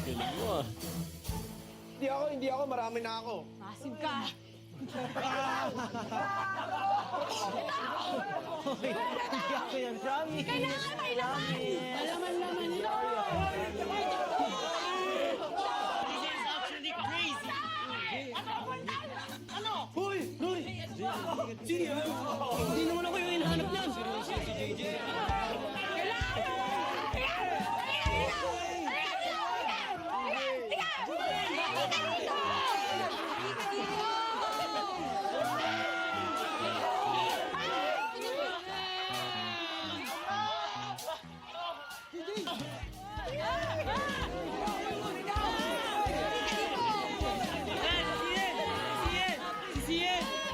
Galing mo ah. Hindi ako. Marami na ako. Masim ka. Hindi ako yan, promise. Kailangan may laman. Malaman-laman nila. This is actually crazy. Hoy! Hoy! Hindi naman ako yung hinahanap niyan. Si Sien!